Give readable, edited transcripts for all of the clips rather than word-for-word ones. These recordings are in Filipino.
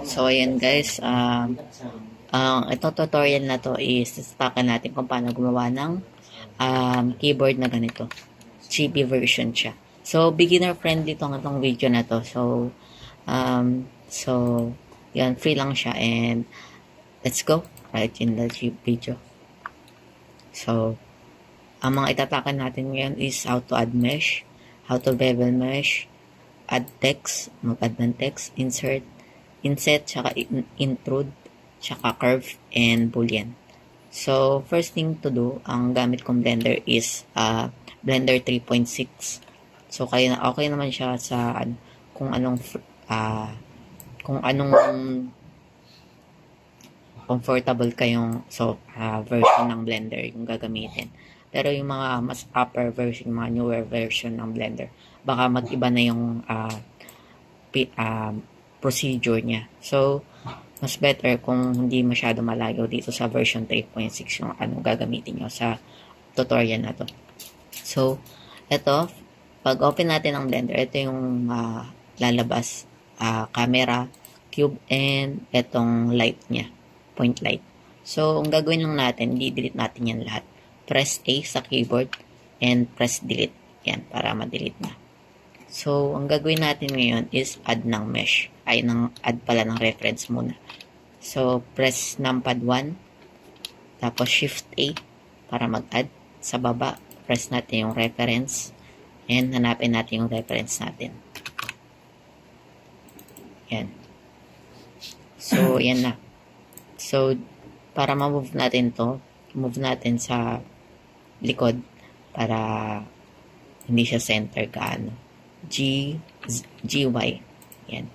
So, ayan guys, itong tutorial na to is tatakan natin kung paano gumawa ng keyboard na ganito. Chibi version siya. So, beginner friendly itong video na to. So, yan, free lang siya and let's go right in the video. So, ang mga itatakan natin ngayon is how to add mesh, how to bevel mesh, add text, mag-add ng text, insert, tsaka intrude, tsaka curve, and boolean. So, first thing to do, ang gamit kong blender is Blender 3.6. So, kaya okay naman siya sa kung anong comfortable kayong version ng Blender yung gagamitin. Pero yung mga mas upper version, mga newer version ng Blender, baka mag-iba na yung procedure niya. So, mas better kung hindi masyado malayo dito sa version 3.6 yung gagamitin nyo sa tutorial na to. So, ito, pag open natin ang Blender, ito yung lalabas, camera, cube, and itong light niya, point light. So, ang gagawin lang natin, di-delete natin yan lahat. Press A sa keyboard and press delete. Yan, para ma-delete na. So, ang gagawin natin ngayon is add ng mesh. Add pala ng reference muna. So, press numpad 1. Tapos, shift A para mag-add. Sa baba, press natin yung reference. And hanapin natin yung reference natin. Yan. So, yan na. So, para ma-move natin to, move natin sa likod para hindi siya center gaano. GY. Yan.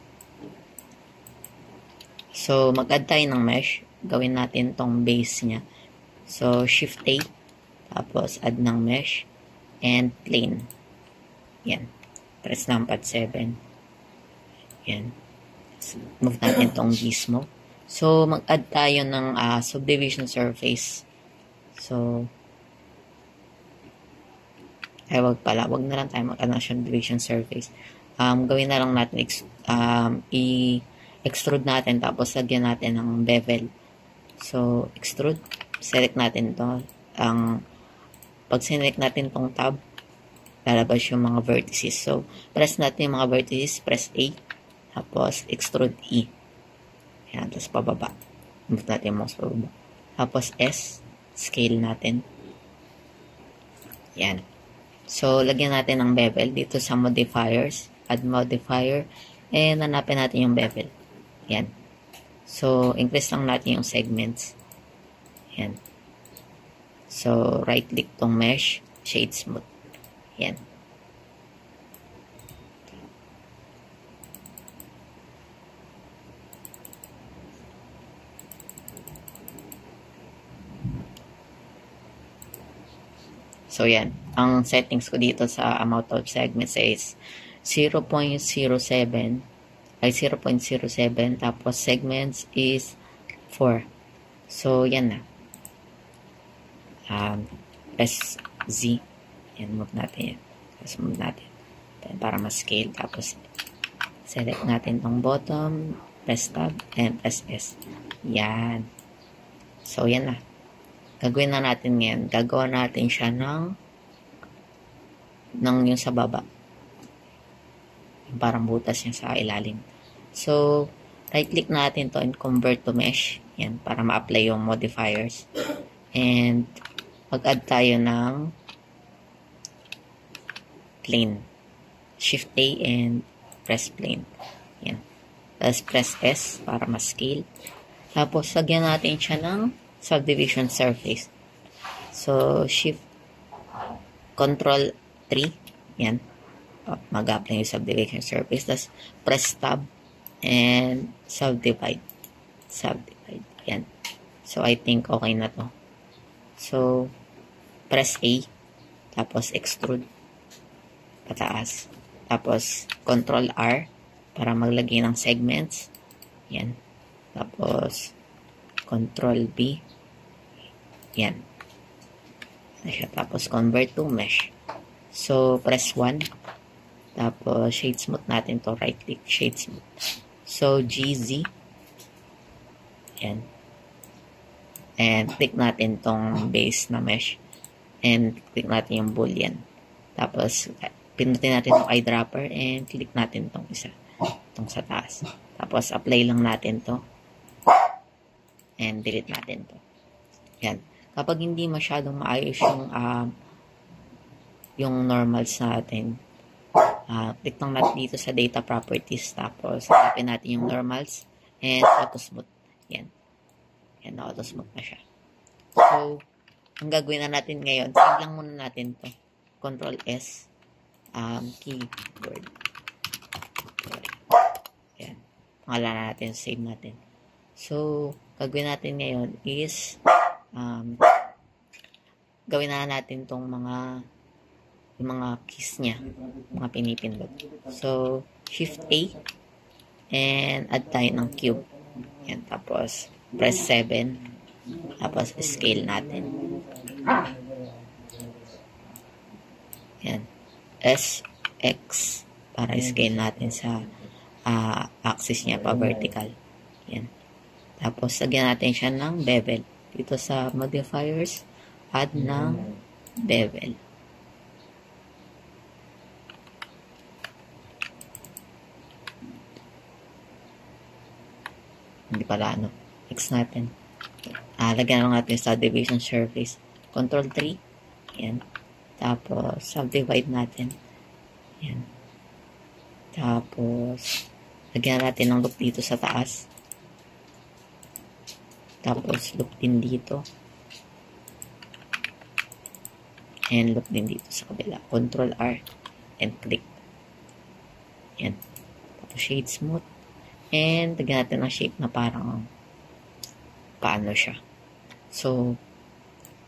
So, mag-add tayo ng mesh. Gawin natin tong base niya. So, shift A. Tapos, add ng mesh. And plane. Yan. Press numpad 7. Yan. Move natin tong gizmo. So, mag-add tayo ng subdivision surface. So, wag na lang tayo mag-add ng subdivision surface. Gawin na lang natin, i-extrude natin, tapos lagyan natin ng bevel. So, extrude. Select natin to. Pag select natin tong tab, lalabas yung mga vertices. So, press natin yung mga vertices, press A, tapos extrude E. Yan, tapos pababa. Move natin yung mouse pababa. Tapos S, scale natin. Yan. So, lagyan natin ng bevel dito sa modifiers. Add modifier. And hanapin natin yung bevel. Yan. So, increase lang natin yung segments. Yan. So, right click tong mesh. Shade smooth. Yan. So, yan. Ang settings ko dito sa amount of segments is 0.07. Tapos, segments is 4. So, yan na. Press Z. Yan, move natin yan. Tapos, move natin. Para ma-scale. Tapos, select natin tong bottom. Press tab. And press S. Yan. So, yan na. Gagawin na natin ngayon. Gagawa natin siya ng yung sa baba. Yung parang butas niya sa ilalim. So, right-click natin to and convert to mesh. Yan, para ma-apply yung modifiers. And, mag-add tayo ng plane. Shift A and press plane. Yan. Tapos, press S para ma-scale. Tapos, lagyan natin siya ng subdivision surface. So, shift control 3. Yan. Mag-apply yung subdivision surface. Tapos, press tab and subdivide. Yan. So, I think okay na to. So, press A. Tapos, extrude. Pataas. Tapos, control R para maglagay ng segments. Yan. Tapos, control B. Yan. Tapos, convert to mesh. So, press 1. Tapos, shade smooth natin to. Right click, shade smooth. So, GZ. Yan. And click natin tong base na mesh. And click natin yung boolean. Tapos, pinutin natin yung eyedropper and click natin tong isa. Tong sa taas. Tapos, apply lang natin to. And delete natin to. Yan. Kapag hindi masyadong maayos yung normals natin, click lang natin dito sa data properties. Tapos, hanapin natin yung normals and auto smooth. Yan. Yan, auto smooth na siya. So, ang gagawin na natin ngayon, save lang muna natin to. Control S, keyboard. Yan. Pangalan natin, save natin. So, gagawin natin ngayon is, gawin na natin tong yung mga keys niya, mga pinipindot. So, Shift A, and add tayo ng cube. Yan, tapos, press 7, tapos scale natin. Yan. SX para scale natin sa axis niya pa vertical. Yan. Tapos, lagyan natin siya ng bevel. Dito sa modifiers, add ng bevel. Hindi pala X natin. Lagyan lang natin sa division surface. Control 3. Yan. Tapos, subdivide natin. Yan. Tapos, lagyan natin ng loop dito sa taas. Tapos, loop din dito. And loop din dito sa kabila. Control R. And click. Yan. Tapos, shade smooth. And, lagyan natin ng shape na parang paano siya. So,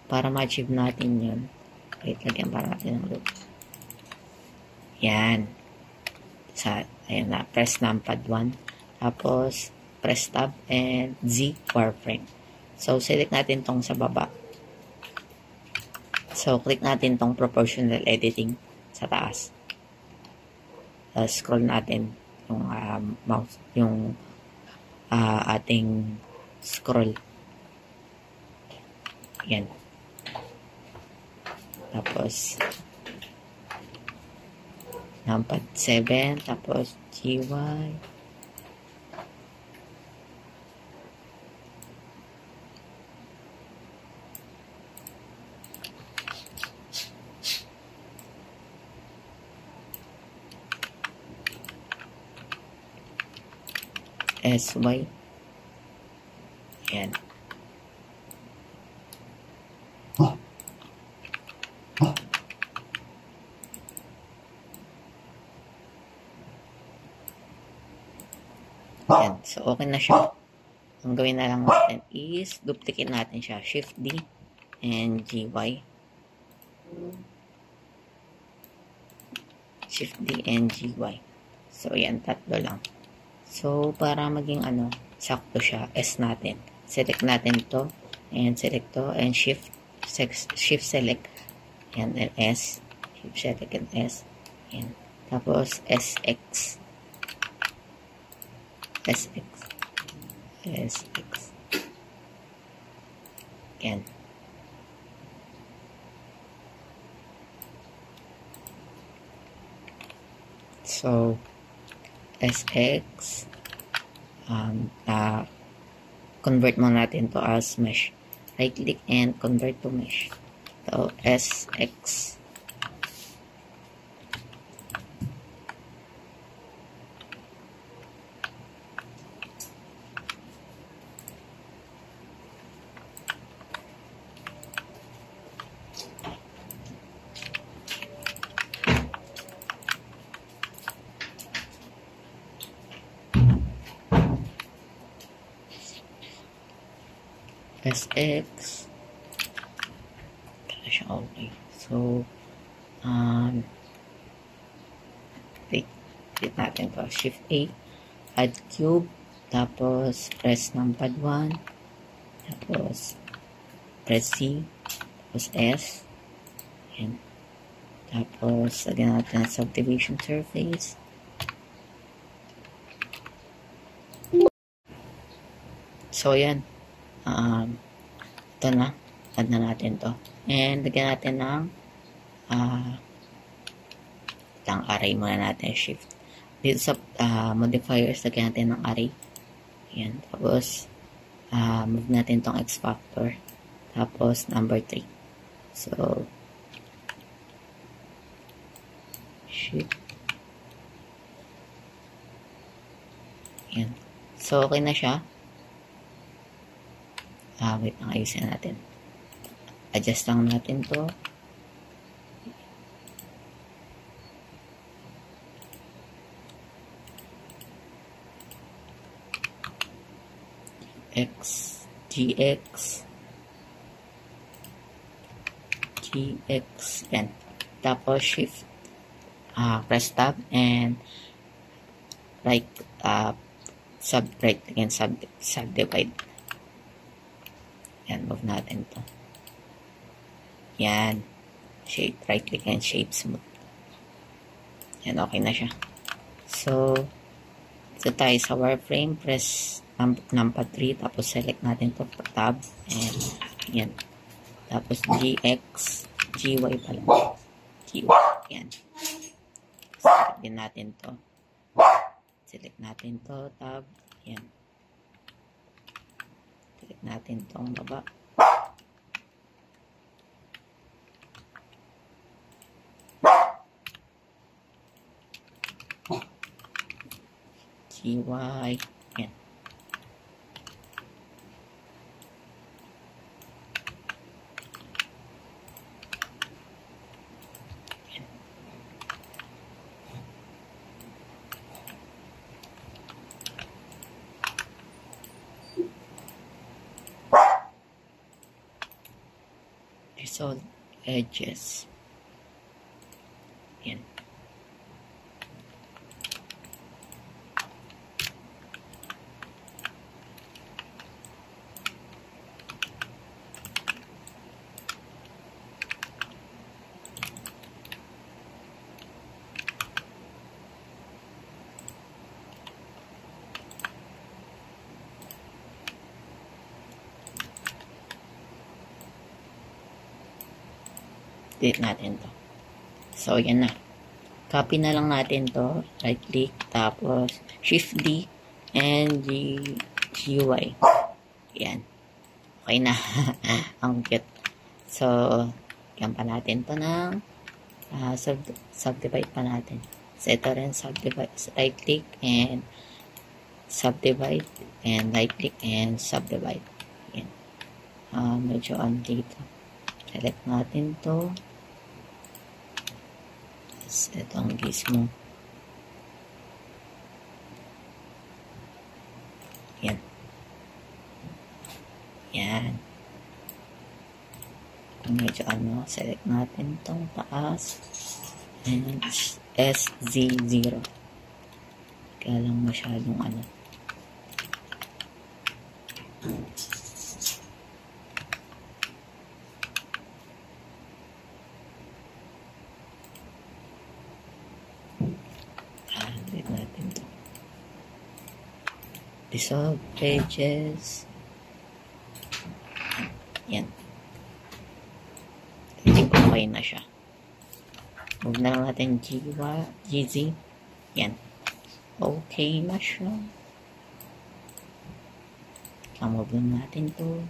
para ma-achieve natin yun, wait, lagyan para natin ng loop. Yan. Ayan na, press numpad 1. Tapos, press tab and Z wireframe. So, select natin tong sa baba. So, click natin tong proportional editing sa taas. Scroll natin yung mouse, yung ating scroll. Yan. Tapos, numpad 7, tapos GY. SY. Yan. Yan. So, okay na siya. Ang gawin na lang natin is duplicate natin siya. Shift D and GY. Shift D and GY. So, yan. Tatlo lang. So, para maging sakto siya, S natin. Select natin to and select to and shift select and S. Shift select and S. Yan. Tapos, SX. SX. SX. Yan. So, SX, convert mo natin to as mesh. Right click and convert to mesh. So, SX. SX. Kaya siya okay. So, click natin to. Shift A, add cube, tapos press numpad 1, tapos press C, tapos S, yan. Tapos, lagyan natin ang subdivision surface. So, yan. Ito na. Add na natin to. And, lagyan natin ng array muna natin. Shift. Dito sa modifiers, lagyan natin ng array. Yan. Tapos, move natin tong X factor. Tapos, number 3. So, shift. Yan. So, okay na siya. Wait lang, ayusin natin. Adjust lang natin to. GX, yan. Tapos shift, press tab and right again, subdivide. Yan, move natin to. Yan, shape, right click and shape smooth. Yan, okay na siya. So, ito tayo sa wireframe, press number 3, tapos select natin to tab, and yan. Tapos GX, GY pala. GY, yan. Select din natin to. Select natin to, tab, yan. Select natin tong baba. GY, yan. Resolve edges. Yan. Delete natin to. So, yan na. Copy na lang natin to. Right click. Tapos, Shift D and GUI. Yan. Okay na. Ang cute. So, yan pa natin to ng subdivide pa natin. So, ito rin subdivide. Right click and subdivide. And right click and subdivide. Yan. Medyo dito. Select natin to. Ito ang gizmo. Yan. Yan. Kung medyo select natin itong taas. And SZ0. Kaya lang masyadong Resolve edges. Yan. I think okay na siya. Move na lang natin GZ. Yan. Okay na siya. Move lang natin to.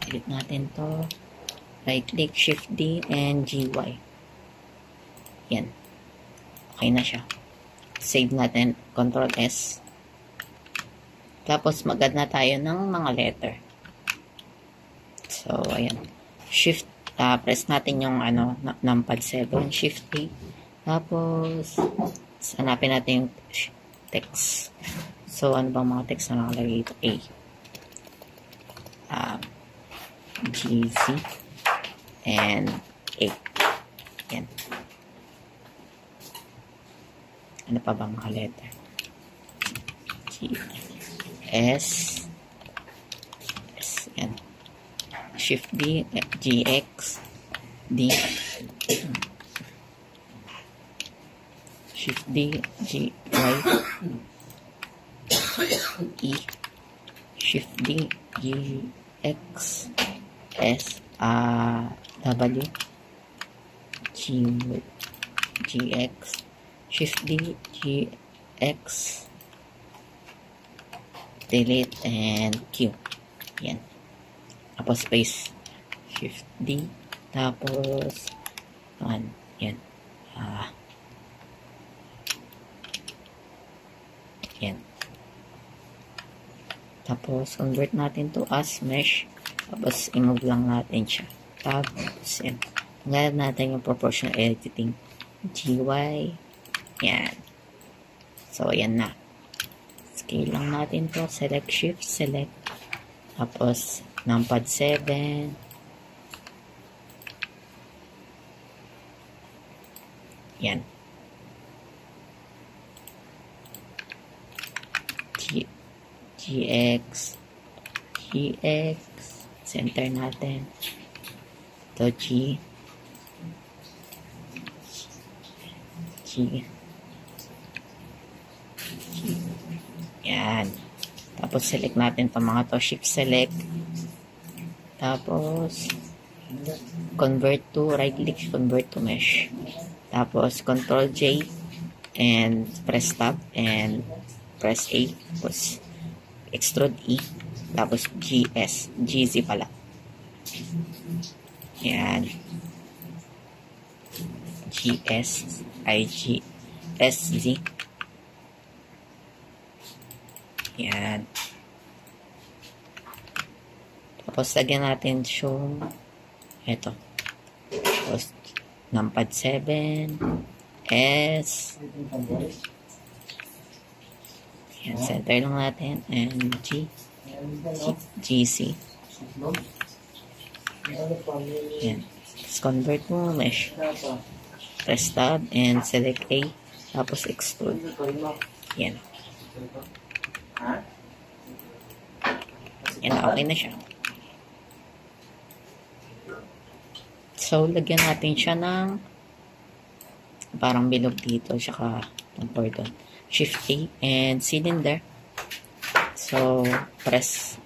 Click natin to. Right click, Shift D, and GY. Yan. Okay na siya. Save natin, Control S. Tapos mag-add na tayo ng mga letter. So, ayan. Shift, press natin yung numpad 7, Shift D. Tapos, hanapin natin yung text. So, ano bang mga text na nakalagay ito? A. GZ. And 8. Yan. Ano pa ba mga letter? G, S. Yan. Shift D, GX, D. Shift D, G, Y, E, Shift D, G, X, S, W, G, GX, Shift D, G, X, delete, and Q. Yan. Tapos space. Shift D, tapos yan. Yan. Tapos convert natin to as mesh. Tapos i-move lang natin siya. Tapos yan. Ngayon natin yung proportional editing. GY. Yan. So yan na. Scale lang natin to. Select, shift, select. Tapos numpad 7. Yan. GX. Center natin. Ito G. Yan. Tapos select natin itong mga to. Shift select. Tapos convert to, right click, convert to mesh. Tapos Control J and press tab and press A. Tapos extrude E. Tapos GZ pala. Yan. SZ. Yan. Tapos lagyan natin yung ito. Tapos numpad 7 S. Yan, center lang natin and GC. Yan. Let's convert mo mesh. Press tab and select A. Tapos extrude. Yan. Yan, okay na siya. So, lagyan natin siya ng parang bilog dito, saka doon. Shift A and cylinder. So, press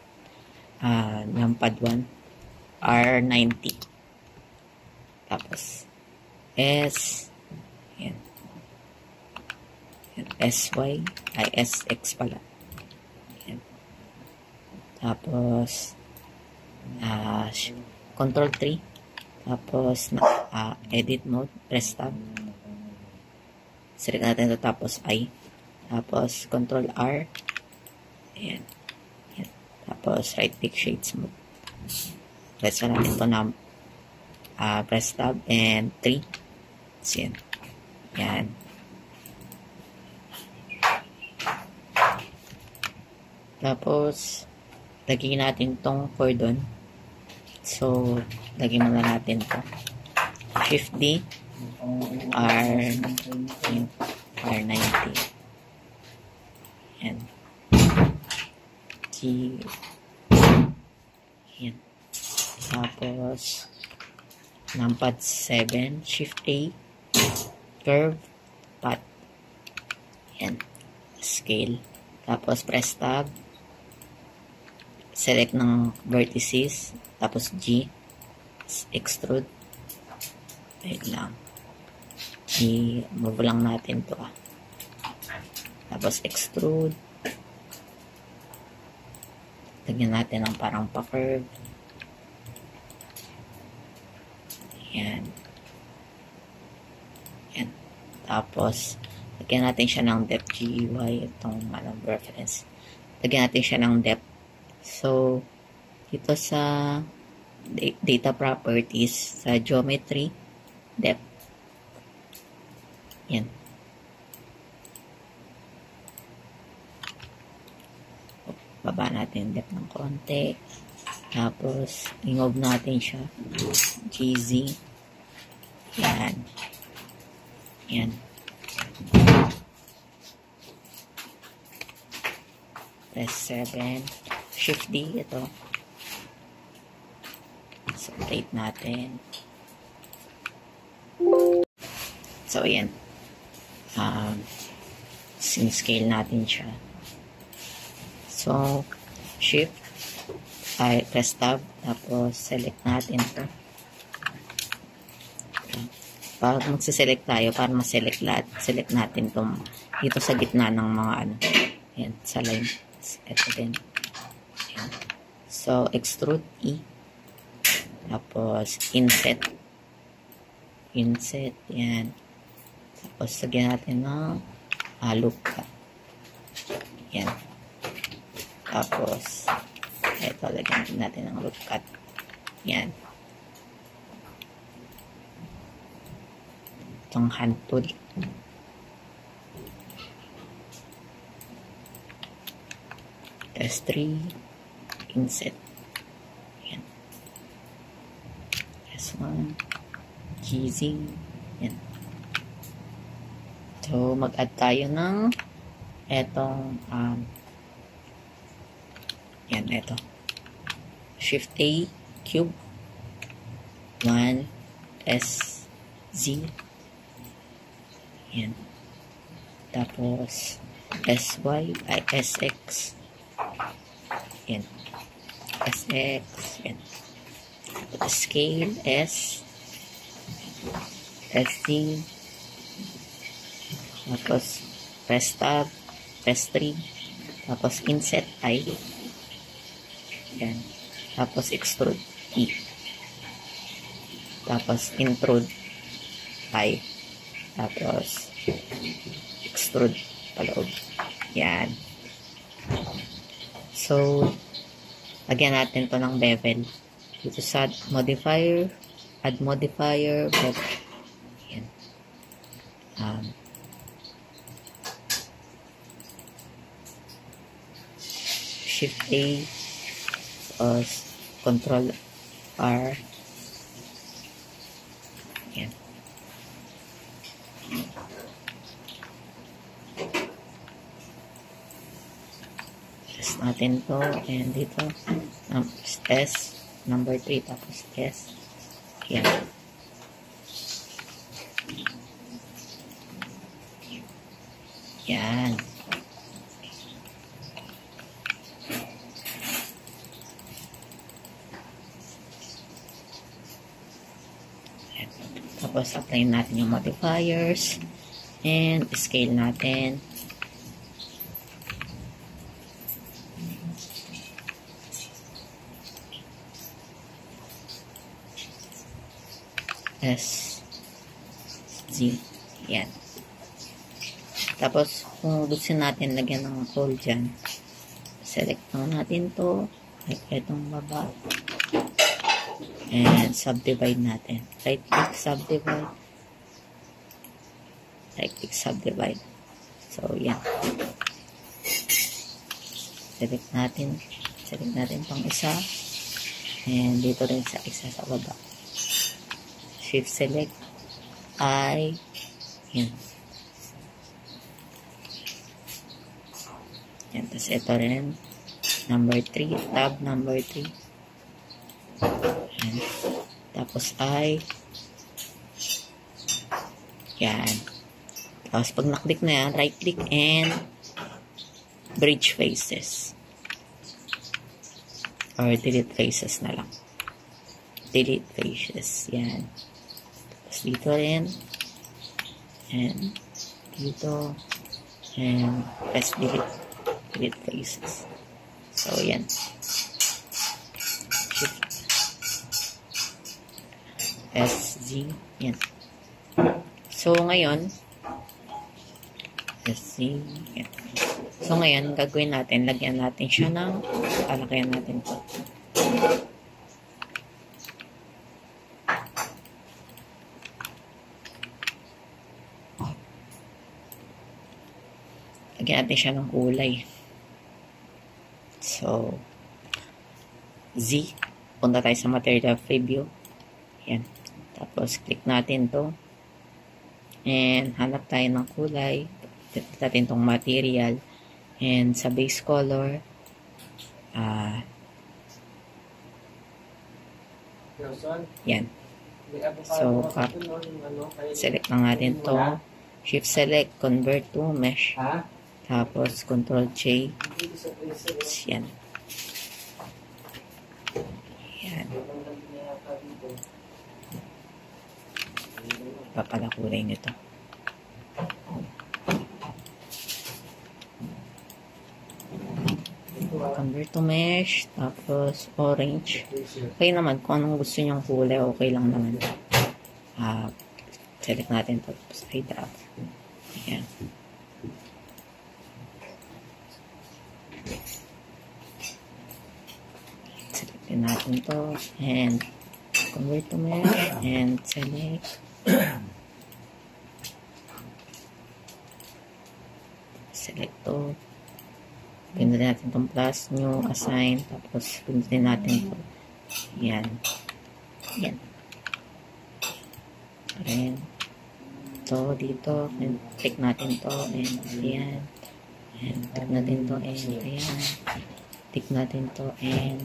numpad 1 R90. Tapos S. Yan. SY. SX pala. Yan. Tapos Control 3. Tapos edit mode. Press tab. Select natin ito. Tapos I. Tapos Control R. Ayan. Ayan. Tapos right click, shades mode. Press natin ito na press tab and 3. So, yan. Yan. Tapos lagyan natin tong cordon. So, lagyan muna natin to. Shift D R90. Yan. Yan. Tapos numpad 7, Shift A, curve, path. Yan. Scale. Tapos press tab. Select ng vertices. Tapos G. Extrude. Wait lang. I-move lang natin to. Tapos extrude. Lagyan natin ng parang pa-curve. Yan. Yan. Tapos, lagyan natin siya ng depth GY. Itong reference. Lagyan natin siya ng depth. So, dito sa data properties, sa geometry, depth. Yan. Baba natin depth ng konti. Tapos, i-move natin siya. GZ. Yan. Yan. Press 7. Shift D. Ito. Separate natin. So, ayan. Sin-scale natin siya. So, shift, press tab, tapos select natin to. Pag magsiselect tayo, para ma-select lahat, select natin tong dito sa gitna ng mga ano. Ayan, sa line. Ito din. Ayan. So, extrude E. Tapos, inset. Inset, yan. Tapos, lagyan natin ng loop cut. Yan. Tapos, ito, lagyan natin ng loop cut. Yan. Itong hand tool. S3, inset. Yan. S1, keying. Yan. So, mag-add tayo ng etong, yan, eto. Shift A, cube. 1, S, Z. Yan. Tapos, SY, SX. Yan. SX. Yan. Scale, S. ST. Tapos, press tab. Press 3. Tapos, inset I. Yan. Tapos, extrude E. Tapos, intrude I. Tapos, extrude paloob. Yan. So, lagyan natin to ng bevel. Dito sa modifier, add modifier, bevel. Yan. Shift A, tapos, Control R. Yan. Press natin to, and dito, S, number 3, tapos S. Yan. Yan. Tapos, apply natin yung modifiers. And, scale natin. S, Z. Yan. Tapos, kung gusto natin lagyan ng hole dyan, select lang natin to. Like, itong baba. And, subdivide natin. Right-click, subdivide. Right-click, subdivide. So, yan. Select natin. Select natin pang isa. And, dito rin sa isa sa baba. Shift select. I. Yan. Yan. Tapos, ito rin. Number 3. Tab number 3. Yan. Tapos I. Yan. Tapos pag naklik na yan, right click and bridge faces. Or delete faces na lang. Delete faces. Yan. Tapos dito rin. And dito. And press delete. Delete faces. So yan. Shift SZ. Yan. So, ngayon, SZ. Yan. So, ngayon, gagawin natin, lagyan natin siya ng, palakayan natin ito. Lagyan natin siya ng kulay. So, Z. Punta tayo sa material preview. Yan. Tapos, click natin to. And, hanap tayo ng kulay. Click natin tong material. And, sa base color, yan. So, select lang natin to. Shift select, convert to mesh. Tapos, Control J. Yan. Yan. Iba pala kulay nito. Convert to mesh. Tapos, orange. Okay naman. Kung anong gusto nyong kulay, okay lang naman. Select natin to. Tapos, hide up. Ayan. Select din natin to. And, convert to mesh. And, select. Select to. Pindutin natin itong plus, new, assign, tapos pindutin natin ito. Yan. Yan. Then, ito, dito, and click natin to, and ayan. And click natin to, and ayan. Click natin to, and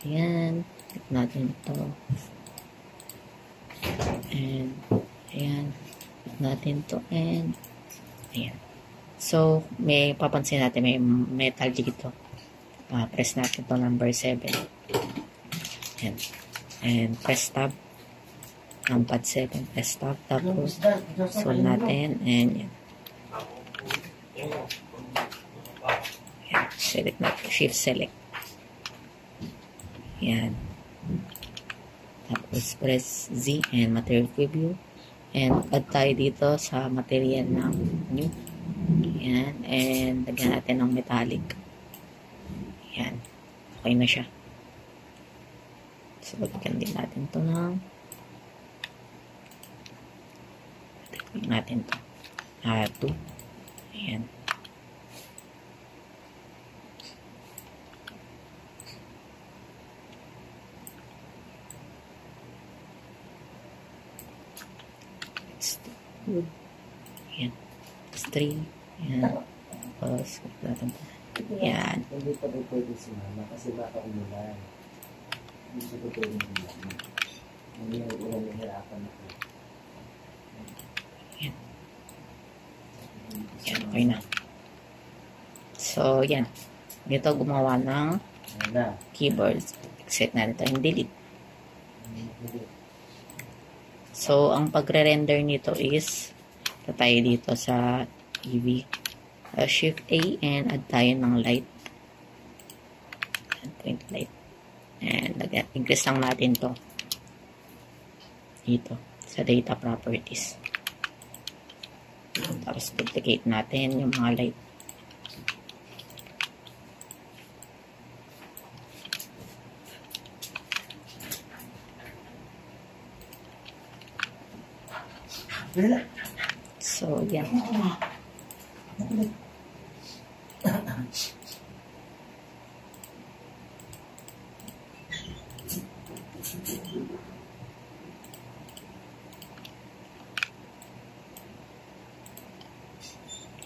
ayan. Click natin to. And ayan. Click natin to, and ayan. So, may papansin natin, may metal dito. Press natin to number 7. And press tab. Numpad 7, press tab. Tapos, solve natin. And yan. Yan. Select natin. Shift select. Yan. Tapos, press Z and material preview. And add tayo dito sa material ng new. Yan. And lagyan natin ng metallic. Yan. Okay na siya. So, lagyan din natin ito ng lagyan natin ito. 2. Ayan. Next. Ayan. 3. Ayan. Tapos, natin ito. Ayan. Hindi pa rin pwede si mama kasi baka umulan. Hindi siya pa pwede umulan. Hindi yung ulan yung hirapan ako. Ayan. Ayan, okay na. So, yan. Dito gumawa ng keyboard. Exit na ito yung delete. So, ang pagre-render nito is tayo dito sa EV. Shift A and add tayo ng light. And point light. And increase lang natin to dito sa data properties. Tapos duplicate natin yung mga light. So, yan.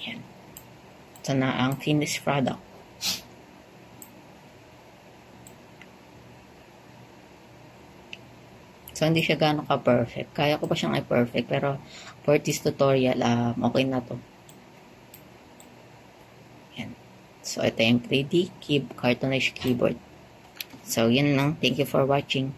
Yan. Ito na ang finished product. So, hindi siya gano'n ka-perfect. Kaya ko pa siyang i-perfect, pero for this tutorial, okay na to. Yan. So, ito yung 3D cartoonish keyboard. So, yun lang. Thank you for watching.